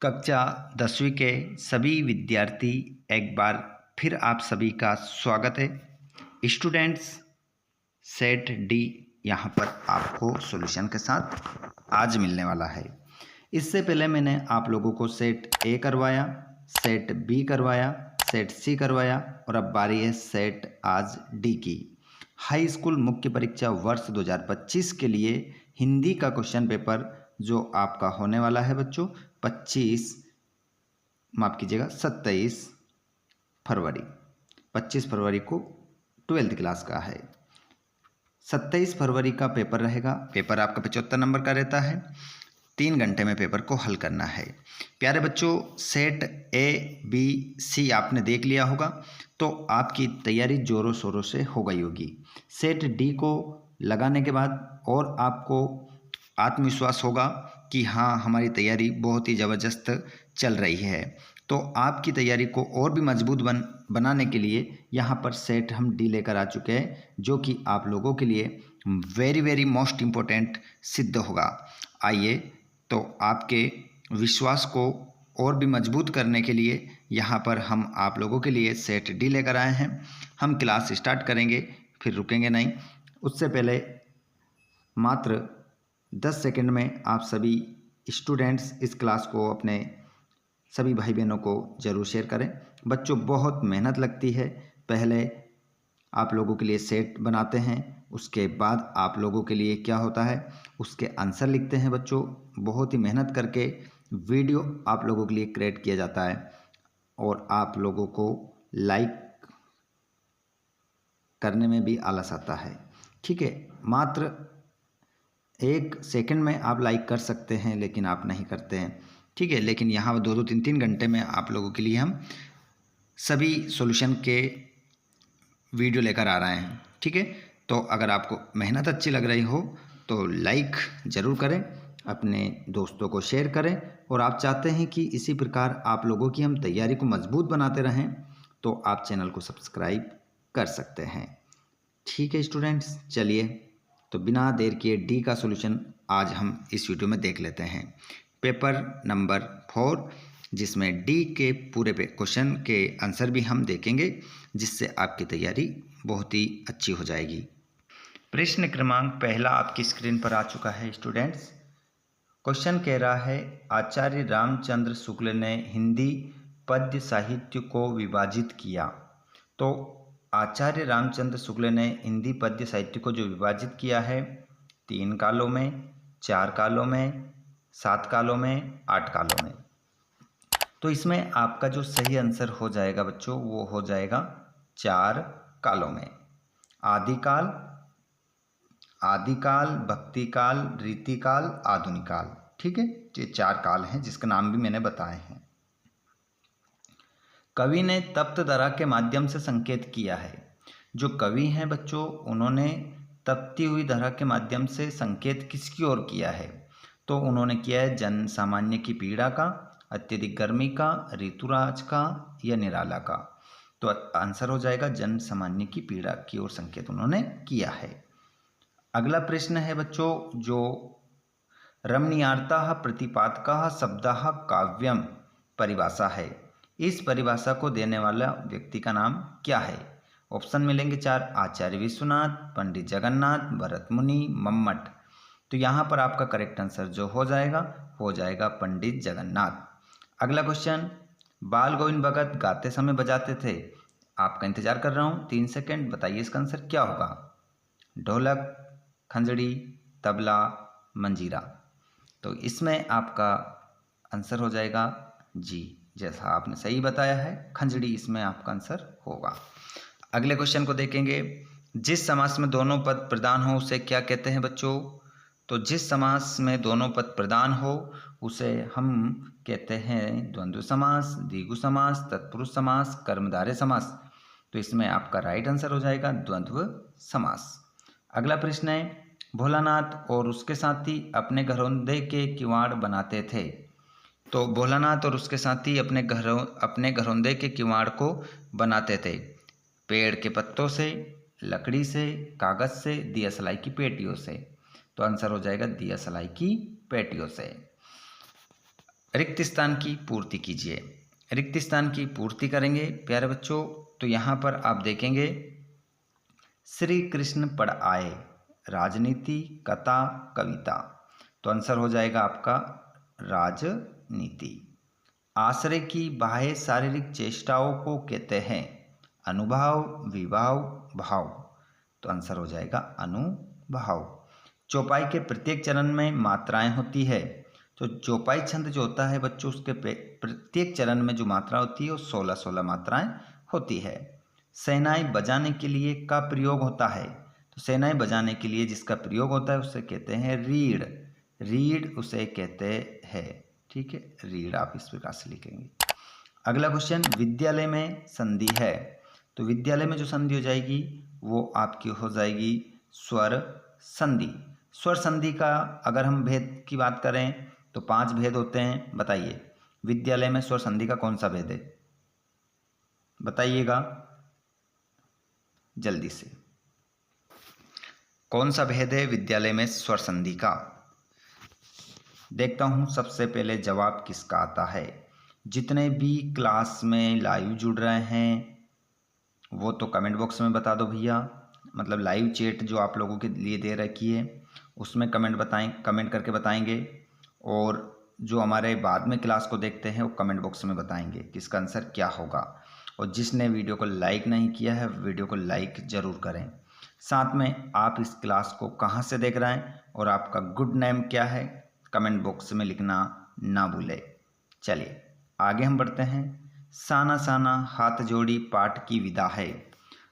कक्षा 10वीं के सभी विद्यार्थी एक बार फिर आप सभी का स्वागत है। स्टूडेंट्स, सेट डी यहाँ पर आपको सॉल्यूशन के साथ आज मिलने वाला है। इससे पहले मैंने आप लोगों को सेट ए करवाया, सेट बी करवाया, सेट सी करवाया और अब बारी है सेट आज डी की। हाई स्कूल मुख्य परीक्षा वर्ष 2025 के लिए हिंदी का क्वेश्चन पेपर जो आपका होने वाला है बच्चों 27 फरवरी 25 फरवरी को 12th क्लास का है। 27 फरवरी का पेपर रहेगा। पेपर आपका 75 नंबर का रहता है। 3 घंटे में पेपर को हल करना है। प्यारे बच्चों, सेट ए बी सी आपने देख लिया होगा तो आपकी तैयारी ज़ोरों शोरों से हो गई होगी। सेट डी को लगाने के बाद और आपको आत्मविश्वास होगा कि हाँ, हमारी तैयारी बहुत ही ज़बरदस्त चल रही है। तो आपकी तैयारी को और भी मजबूत बनाने के लिए यहाँ पर सेट हम डी लेकर आ चुके हैं, जो कि आप लोगों के लिए वेरी मोस्ट इम्पोर्टेंट सिद्ध होगा। आइए तो आपके विश्वास को और भी मजबूत करने के लिए यहाँ पर हम आप लोगों के लिए सेट डी लेकर आए हैं। हम क्लास स्टार्ट करेंगे, फिर रुकेंगे नहीं। उससे पहले मात्र 10 सेकंड में आप सभी स्टूडेंट्स इस क्लास को अपने सभी भाई बहनों को ज़रूर शेयर करें। बच्चों, बहुत मेहनत लगती है। पहले आप लोगों के लिए सेट बनाते हैं, उसके बाद आप लोगों के लिए क्या होता है, उसके आंसर लिखते हैं। बच्चों, बहुत ही मेहनत करके वीडियो आप लोगों के लिए क्रिएट किया जाता है और आप लोगों को लाइक करने में भी आलस आता है। ठीक है, मात्र 1 सेकंड में आप लाइक कर सकते हैं, लेकिन आप नहीं करते हैं। ठीक है, लेकिन यहाँ 2-2 3-3 घंटे में आप लोगों के लिए हम सभी सॉल्यूशन के वीडियो लेकर आ रहे हैं। ठीक है, तो अगर आपको मेहनत अच्छी लग रही हो तो लाइक ज़रूर करें, अपने दोस्तों को शेयर करें और आप चाहते हैं कि इसी प्रकार आप लोगों की हम तैयारी को मजबूत बनाते रहें तो आप चैनल को सब्सक्राइब कर सकते हैं। ठीक है स्टूडेंट्स, चलिए तो बिना देर किए डी का सॉल्यूशन आज हम इस वीडियो में देख लेते हैं। पेपर नंबर 4, जिसमें डी के पूरे क्वेश्चन के आंसर भी हम देखेंगे, जिससे आपकी तैयारी बहुत ही अच्छी हो जाएगी। प्रश्न क्रमांक पहला आपकी स्क्रीन पर आ चुका है स्टूडेंट्स। क्वेश्चन कह रहा है, आचार्य रामचंद्र शुक्ल ने हिंदी पद्य साहित्य को विभाजित किया। तो आचार्य रामचंद्र शुक्ल ने हिंदी पद्य साहित्य को जो विभाजित किया है 3 कालों में, 4 कालों में, 7 कालों में, 8 कालों में। तो इसमें आपका जो सही आंसर हो जाएगा बच्चों वो हो जाएगा 4 कालों में। आदिकाल, भक्तिकाल, रीतिकाल, आधुनिक काल। ठीक है, ये 4 काल हैं जिसका नाम भी मैंने बताए हैं। कवि ने तप्त धरा के माध्यम से संकेत किया है। जो कवि हैं बच्चों, उन्होंने तपती हुई धरा के माध्यम से संकेत किसकी ओर किया है? तो उन्होंने किया है जन सामान्य की पीड़ा का, अत्यधिक गर्मी का, ऋतुराज का या निराला का। तो आंसर हो जाएगा जन सामान्य की पीड़ा की ओर संकेत उन्होंने किया है। अगला प्रश्न है बच्चों, जो रमणीयार्ता प्रतिपादका शब्दः काव्यम परिभाषा है। इस परिभाषा को देने वाला व्यक्ति का नाम क्या है? ऑप्शन मिलेंगे 4, आचार्य विश्वनाथ, पंडित जगन्नाथ, भरत मुनि, मम्मट। तो यहाँ पर आपका करेक्ट आंसर जो हो जाएगा पंडित जगन्नाथ। अगला क्वेश्चन, बाल गोविंद भगत गाते समय बजाते थे। आपका इंतजार कर रहा हूँ, 3 सेकंड, बताइए इसका आंसर क्या होगा? ढोलक, खंजड़ी, तबला, मंजीरा। तो इसमें आपका आंसर हो जाएगा जी, जैसा आपने सही बताया है, खंजड़ी इसमें आपका आंसर होगा। अगले क्वेश्चन को देखेंगे, जिस समास में दोनों पद प्रधान हो उसे क्या कहते हैं बच्चों? तो जिस समास में दोनों पद प्रधान हो उसे हम कहते हैं द्वंद्व समास, द्विगु समास, तत्पुरुष समास, कर्मधारय समास। तो इसमें आपका राइट आंसर हो जाएगा द्वंद्व समास। अगला प्रश्न है, भोलानाथ और उसके साथी अपने घरौंदे के किवाड़ बनाते थे। तो भोलानाथ और उसके साथी अपने घरौंदे के किवाड़ को बनाते थे पेड़ के पत्तों से, लकड़ी से, कागज़ से, दिया सलाई की पेटियों से। तो आंसर हो जाएगा दिया सलाई की पेटियों से। रिक्त स्थान की पूर्ति कीजिए। रिक्त स्थान की पूर्ति करेंगे प्यारे बच्चों, तो यहाँ पर आप देखेंगे श्री कृष्ण पढ़ आए, राजनीति, कथा, कविता। तो आंसर हो जाएगा आपका राजनीति। आश्रय की बाह्य शारीरिक चेष्टाओं को कहते हैं अनुभाव, विभाव, भाव। तो आंसर हो जाएगा अनुभाव। चौपाई के प्रत्येक चरण में मात्राएं होती है। तो चौपाई छंद जो होता है बच्चों, उसके प्रत्येक चरण में जो मात्रा होती है वो 16-16 मात्राएं होती है। सेनाएं बजाने के लिए का प्रयोग होता है। तो सेनाएं बजाने के लिए जिसका प्रयोग होता है उसे कहते हैं रीढ़। रीढ़ उसे कहते हैं, ठीक है, रीढ़ आप इस प्रकार से लिखेंगे। अगला क्वेश्चन, विद्यालय में संधि है। तो विद्यालय में जो संधि हो जाएगी वो आपकी हो जाएगी स्वर संधि। स्वर संधि का अगर हम भेद की बात करें तो 5 भेद होते हैं। बताइए विद्यालय में स्वर संधि का कौन सा भेद है, बताइएगा जल्दी से। कौन सा भेद है विद्यालय में स्वर संधि का? देखता हूं सबसे पहले जवाब किसका आता है। जितने भी क्लास में लाइव जुड़ रहे हैं वो तो कमेंट बॉक्स में बता दो भैया, मतलब लाइव चैट जो आप लोगों के लिए दे रखी है उसमें कमेंट बताएं, कमेंट करके बताएंगे। और जो हमारे बाद में क्लास को देखते हैं वो कमेंट बॉक्स में बताएंगे कि इसका आंसर क्या होगा। और जिसने वीडियो को लाइक नहीं किया है वीडियो को लाइक ज़रूर करें। साथ में आप इस क्लास को कहाँ से देख रहे हैं और आपका गुड नेम क्या है कमेंट बॉक्स में लिखना ना भूलें। चलिए आगे हम बढ़ते हैं। साना साना हाथ जोड़ी पाठ की विदा है।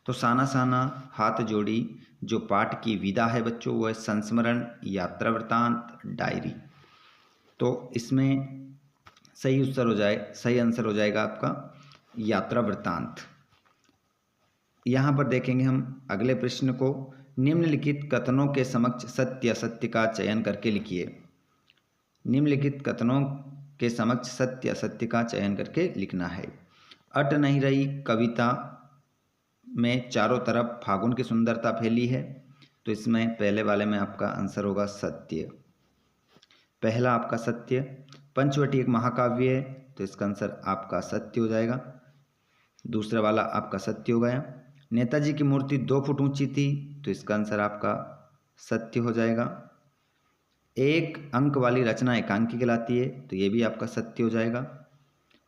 तो साना साना हाथ जोड़ी जो पाठ की विदा है बच्चों वो है संस्मरण, यात्रा वृत्तांत, डायरी। तो इसमें सही आंसर हो जाएगा आपका यात्रा वृत्तांत। यहाँ पर देखेंगे हम अगले प्रश्न को, निम्नलिखित कथनों के समक्ष सत्य असत्य का चयन करके लिखिए। निम्नलिखित कथनों के समक्ष सत्य असत्य का चयन करके लिखना है। अट नहीं रही कविता में चारों तरफ फागुन की सुंदरता फैली है। तो इसमें पहले वाले में आपका आंसर होगा सत्य, पहला आपका सत्य। पंचवटी एक महाकाव्य है तो इसका आंसर आपका सत्य हो जाएगा, दूसरा वाला आपका सत्य हो गया। नेताजी की मूर्ति 2 फुट ऊंची थी तो इसका आंसर आपका सत्य हो जाएगा। एक अंक वाली रचना एकांकी कहलाती है तो ये भी आपका सत्य हो जाएगा।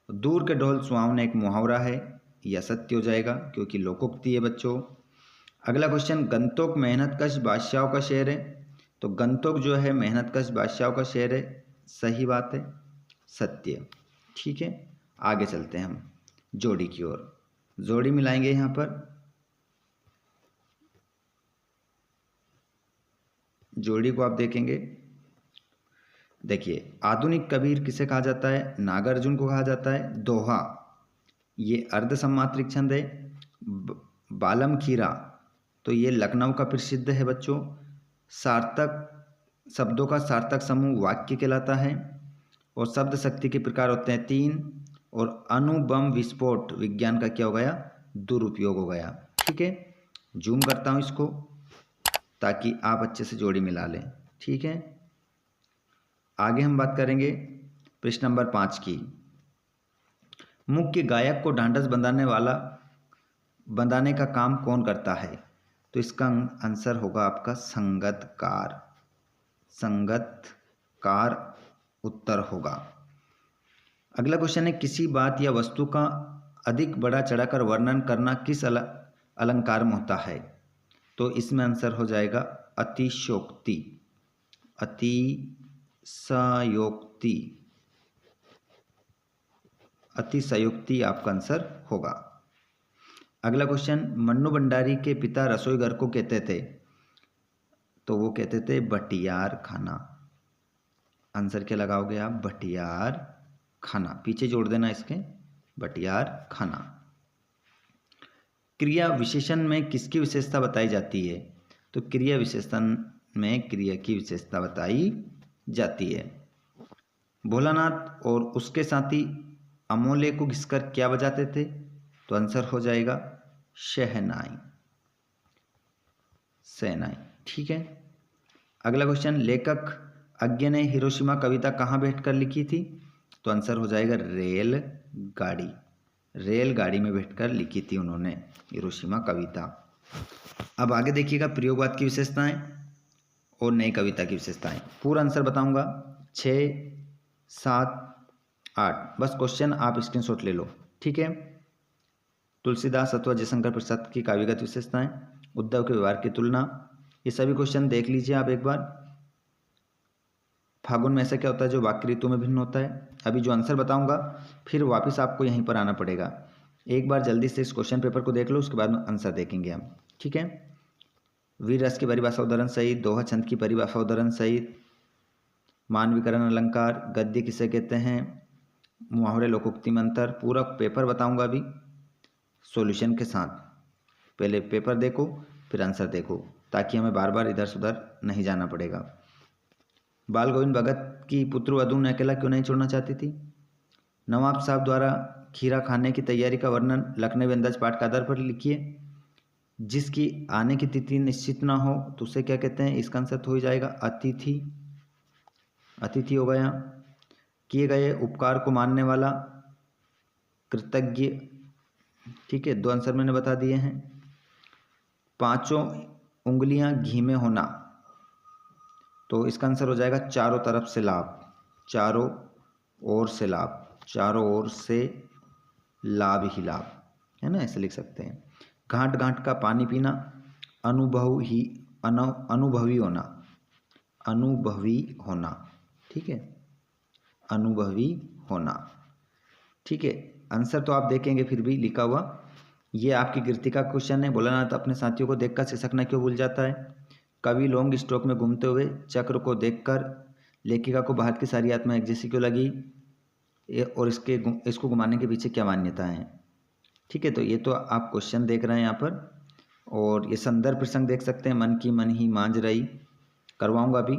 दूर के ढोल सुहावना एक मुहावरा है, यह सत्य हो जाएगा क्योंकि लोकोक्ति है बच्चों। अगला क्वेश्चन, गंतोक मेहनतकश बादशाहों का शहर है। तो गंतोक जो है मेहनतकश बादशाहों का शहर है, सही बात है, सत्य। ठीक है आगे चलते हैं हम जोड़ी की ओर। जोड़ी मिलाएंगे यहाँ पर, जोड़ी को आप देखेंगे। देखिए आधुनिक कबीर किसे कहा जाता है, नागार्जुन को कहा जाता है। दोहा ये अर्ध सम्मात्रिक छंद है। बालम खीरा तो ये लखनऊ का प्रसिद्ध है बच्चों। सार्थक शब्दों का सार्थक समूह वाक्य कहलाता है। और शब्द शक्ति के प्रकार होते हैं 3। और अणुबम विस्फोट विज्ञान का क्या हो गया, दुरुपयोग हो गया। ठीक है जूम करता हूँ इसको ताकि आप अच्छे से जोड़ी मिला लें। ठीक है आगे हम बात करेंगे प्रश्न नंबर 5 की। मुख्य गायक को ढांढस बंधाने का काम कौन करता है। तो इसका आंसर होगा आपका संगतकार। संगतकार उत्तर होगा। अगला क्वेश्चन है, किसी बात या वस्तु का अधिक बढ़ा चढ़ाकर वर्णन करना किस अलंकार में होता है। तो इसमें आंसर हो जाएगा अतिशयोक्ति। अतिशयोक्ति, अतिशयोक्ति आपका आंसर होगा। अगला क्वेश्चन, मन्नू भंडारी के पिता रसोई घर को कहते थे। तो वो कहते थे भटियार खाना। आंसर क्या लगाओगे आप, भटियार खाना, पीछे जोड़ देना इसके, भटियार खाना। क्रिया विशेषण में किसकी विशेषता बताई जाती है। तो क्रिया विशेषण में क्रिया की विशेषता बताई जाती है। भोलानाथ और उसके साथी अमोले को घिसकर क्या बजाते थे। तो आंसर हो जाएगा शहनाई। शहनाई ठीक है। अगला क्वेश्चन, लेखक अज्ञे ने हिरोशिमा कविता कहाँ बैठकर लिखी थी। तो तो आंसर हो जाएगा रेलगाड़ी। रेलगाड़ी में बैठकर लिखी थी उन्होंने हिरोशिमा कविता। अब आगे देखिएगा प्रयोगवाद की विशेषताएं और नई कविता की विशेषताएं। पूरा आंसर बताऊंगा 6, 7, 8। बस क्वेश्चन आप स्क्रीनशॉट ले लो, ठीक है। तुलसीदास अथवा जयशंकर प्रसाद की काव्यगत विशेषताएं, उद्धव के व्यवहार की तुलना, ये सभी क्वेश्चन देख लीजिए आप एक बार। फागुन में ऐसा क्या होता है जो वाक्य ऋतु में भिन्न होता है। अभी जो आंसर बताऊंगा फिर वापस आपको यहीं पर आना पड़ेगा। एक बार जल्दी से इस क्वेश्चन पेपर को देख लो, उसके बाद आंसर देखेंगे हम, ठीक है। वीर रस की परिभाषा उदाहरण सहित, दोहा छंद की परिभाषा उदाहरण सहित, मानवीकरण अलंकार, गद्य किसे कहते हैं, मुहावरे लोकोक्ति में अंतर, पूरा पेपर बताऊंगा अभी सॉल्यूशन के साथ। पहले पेपर देखो फिर आंसर देखो, ताकि हमें बार बार इधर से उधर नहीं जाना पड़ेगा। बाल गोविंद भगत की पुत्र वधू ने अकेला क्यों नहीं छोड़ना चाहती थी। नवाब साहब द्वारा खीरा खाने की तैयारी का वर्णन लखनवी अंदाज पाठ के आधार पर लिखिए। जिसकी आने की तिथि निश्चित ना हो तो उसे क्या कहते हैं, इसका आंसर तो हो जाएगा अतिथि। अतिथि हो गया। किए गए उपकार को मानने वाला कृतज्ञ, ठीक है। 2 आंसर मैंने बता दिए हैं। 5 उंगलियां घी में होना, तो इसका आंसर हो जाएगा चारों तरफ से लाभ, चारों ओर से लाभ, चारों ओर से लाभ ही लाभ, है ना, ऐसे लिख सकते हैं। घाट घाट का पानी पीना, अनुभवी होना, अनुभवी होना, ठीक है, अनुभवी होना, ठीक है। आंसर तो आप देखेंगे फिर भी लिखा हुआ। ये आपकी कीर्ति का क्वेश्चन है। भोलानाथ अपने साथियों को देखकर सिसकना क्यों भूल जाता है। कवि लॉन्ग स्ट्रोक में घूमते हुए चक्र को देखकर लेखिका को भारत की सारी आत्मा एक जैसी क्यों लगी, और इसको घुमाने के पीछे क्या मान्यता है, ठीक है। तो ये तो आप क्वेश्चन देख रहे हैं यहाँ पर, और ये संदर्भ प्रसंग देख सकते हैं। मन की मन ही मांझ रही करवाऊंगा अभी।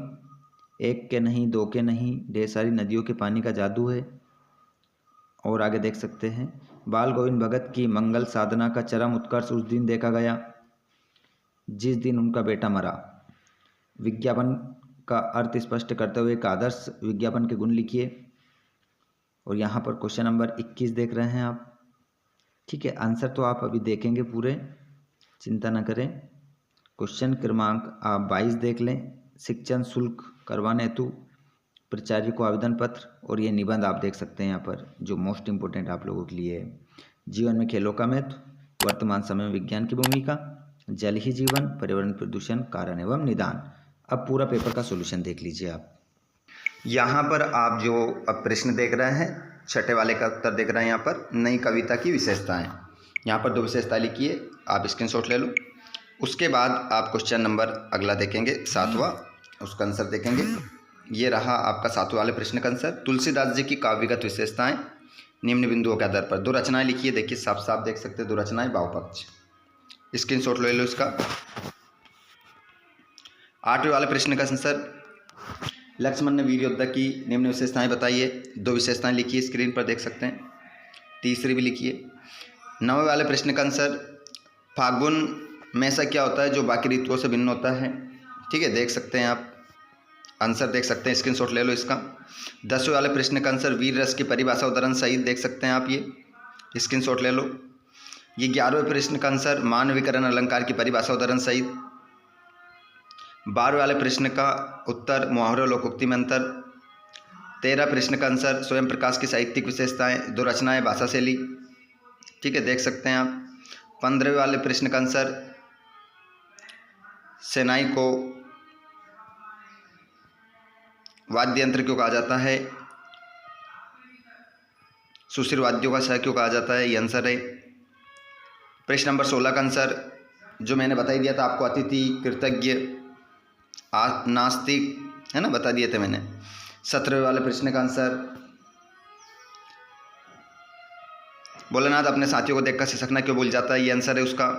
1 के नहीं 2 के नहीं, ढेर सारी नदियों के पानी का जादू है। और आगे देख सकते हैं, बाल गोविंद भगत की मंगल साधना का चरम उत्कर्ष उस दिन देखा गया जिस दिन उनका बेटा मरा। विज्ञापन का अर्थ स्पष्ट करते हुए एक आदर्श विज्ञापन के गुण लिखिए। और यहाँ पर क्वेश्चन नंबर 21 देख रहे हैं आप, ठीक है। आंसर तो आप अभी देखेंगे पूरे, चिंता न करें। क्वेश्चन क्रमांक आप 22 देख लें। शिक्षण शुल्क करवाने हेतु प्राचार्य को आवेदन पत्र, और ये निबंध आप देख सकते हैं यहाँ पर, जो मोस्ट इंपोर्टेंट आप लोगों के लिए है। जीवन में खेलों का महत्व, वर्तमान समय में विज्ञान की भूमिका, जल ही जीवन, पर्यावरण प्रदूषण, कारण एवं निदान। अब पूरा पेपर का सॉल्यूशन देख लीजिए आप। यहाँ पर आप जो अब प्रश्न देख रहे हैं, छठे वाले का उत्तर देख रहे हैं। यहाँ पर नई कविता की विशेषताएं, यहाँ पर 2 विशेषताएं लिखिए, आप स्क्रीनशॉट ले लो। उसके बाद आप क्वेश्चन नंबर अगला देखेंगे 7वां, उसका आंसर देखेंगे। ये रहा आपका 7वें वाले प्रश्न का आंसर। तुलसीदास जी की काव्यगत विशेषताएं निम्न बिंदुओं के आधार पर। 2 रचनाएं लिखिए, देखिए साफ साफ देख सकते हैं 2 रचनाएं, भावपक्ष। स्क्रीनशॉट ले लो इसका। 8वें वाले प्रश्न का आंसर, लक्ष्मण ने वीर योद्धा की निम्न विशेषताएं बताइए। 2 विशेषताएं लिखिए, स्क्रीन पर देख सकते हैं, तीसरी भी लिखिए। 9वें वाले प्रश्न का आंसर, फागुन में ऐसा क्या होता है जो बाकी ऋतुओं से भिन्न होता है, ठीक है, देख सकते हैं आप, आंसर देख सकते हैं, स्क्रीनशॉट ले लो इसका। 10वें वाले प्रश्न का आंसर, वीर रस की परिभाषा उदाहरण सहित देख सकते हैं आप, ये स्क्रीनशॉट ले लो। ये 11वें प्रश्न का आंसर, मानवीकरण अलंकार की परिभाषा उदाहरण सहित। 12वें वाले प्रश्न का उत्तर, मुहावरे लोकोक्ति में अंतर। 13 प्रश्न का आंसर, स्वयं प्रकाश की साहित्यिक विशेषताएं, 2 रचनाएं, भाषा शैली, ठीक है, देख सकते हैं आप। 15वें वाले प्रश्न का आंसर, सेनाई को वाद्य यंत्र क्यों कहा जाता है, सुशील वाद्यों का शह क्यों कहा जाता है, ये आंसर है। प्रश्न नंबर 16 का आंसर, जो मैंने बता ही दिया था आपको, अतिथि, कृतज्ञ, नास्तिक, है ना, बता दिए थे मैंने। 17वें वाले प्रश्न का आंसर, भोलेनाथ अपने साथियों को देखकर सिसकना क्यों भूल जाता है, ये आंसर है उसका।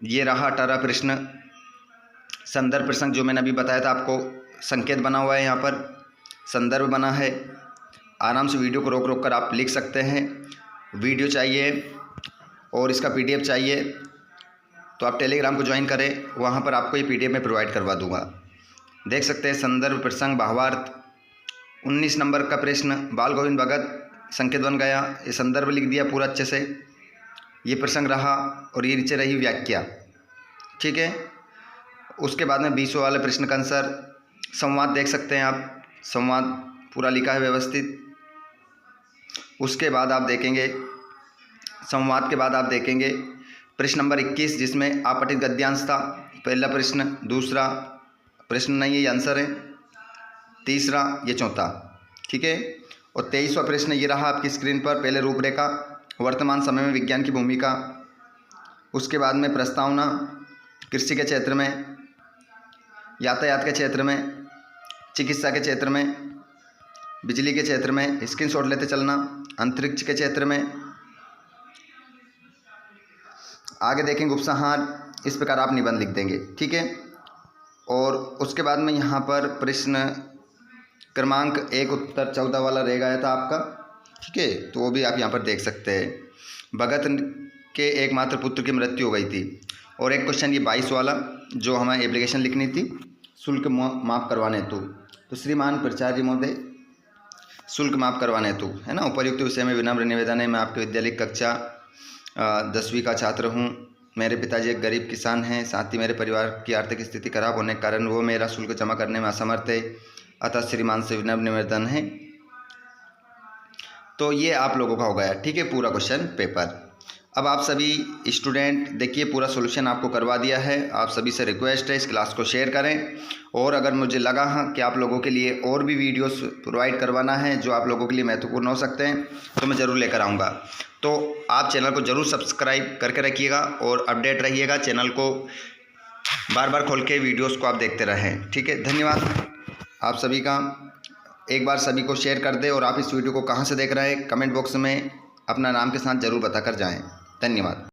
ये रहा 18 प्रश्न। संदर्भ प्रसंग जो मैंने अभी बताया था आपको, संकेत बना हुआ है यहाँ पर, संदर्भ बना है। आराम से वीडियो को रोक रोक कर आप लिख सकते हैं। वीडियो चाहिए और इसका PDF चाहिए तो आप टेलीग्राम को ज्वाइन करें, वहाँ पर आपको ये PDF में प्रोवाइड करवा दूँगा। देख सकते हैं संदर्भ प्रसंग भावार्थ 19 नंबर का प्रश्न, बाल गोविंद भगत संकेत बन गया, ये संदर्भ लिख दिया पूरा अच्छे से, ये प्रसंग रहा और ये नीचे रही व्याख्या। ठीक है, उसके बाद में 20वें वाले प्रश्न का आंसर संवाद देख सकते हैं आप, संवाद पूरा लिखा है व्यवस्थित। उसके बाद आप देखेंगे, संवाद के बाद आप देखेंगे प्रश्न नंबर 21 जिसमें आपठित गद्यांश था। पहला प्रश्न, दूसरा प्रश्न नहीं है, ये आंसर है, तीसरा ये चौथा। ठीक है, और 23वां प्रश्न ये रहा आपकी स्क्रीन पर। पहले रूपरेखा, वर्तमान समय में विज्ञान की भूमिका, उसके बाद में प्रस्तावना, कृषि के क्षेत्र में, यातायात के क्षेत्र में, चिकित्सा के क्षेत्र में, बिजली के क्षेत्र में, स्क्रीनशॉट लेते चलना, अंतरिक्ष के क्षेत्र में। आगे देखेंगे उपसंहार, इस प्रकार आप निबंध लिख देंगे। ठीक है, और उसके बाद में यहाँ पर प्रश्न क्रमांक 1 उत्तर 14 वाला रह गया था आपका। ठीक है, तो वो भी आप यहाँ पर देख सकते हैं। भगत के एकमात्र पुत्र की मृत्यु हो गई थी। और एक क्वेश्चन ये 22 वाला जो हमें एप्लीकेशन लिखनी थी शुल्क माफ़ करवाने हेतु। तो श्रीमान प्राचार्य महोदय शुल्क माफ़ करवाने हेतु, है ना, उपर्युक्त विषय में विनम्र निवेदन है। मैं आपके विद्यालय कक्षा 10वीं का छात्र हूँ। मेरे पिताजी एक गरीब किसान हैं, साथ ही मेरे परिवार की आर्थिक स्थिति खराब होने के कारण वो मेरा शुल्क जमा करने में असमर्थ है, अतः श्रीमान से विनम्र निवेदन है। तो ये आप लोगों का हो गया। ठीक है, पूरा क्वेश्चन पेपर। अब आप सभी स्टूडेंट देखिए, पूरा सॉल्यूशन आपको करवा दिया है। आप सभी से रिक्वेस्ट है इस क्लास को शेयर करें, और अगर मुझे लगा कि आप लोगों के लिए और भी वीडियोस प्रोवाइड करवाना है जो आप लोगों के लिए महत्वपूर्ण हो सकते हैं तो मैं ज़रूर लेकर आऊँगा। तो आप चैनल को ज़रूर सब्सक्राइब करके रखिएगा और अपडेट रहिएगा। चैनल को बार बार खोल के वीडियोज़ को आप देखते रहें। ठीक है, धन्यवाद आप सभी का। एक बार सभी को शेयर कर दें, और आप इस वीडियो को कहाँ से देख रहे हैं कमेंट बॉक्स में अपना नाम के साथ ज़रूर बताकर जाएं। धन्यवाद।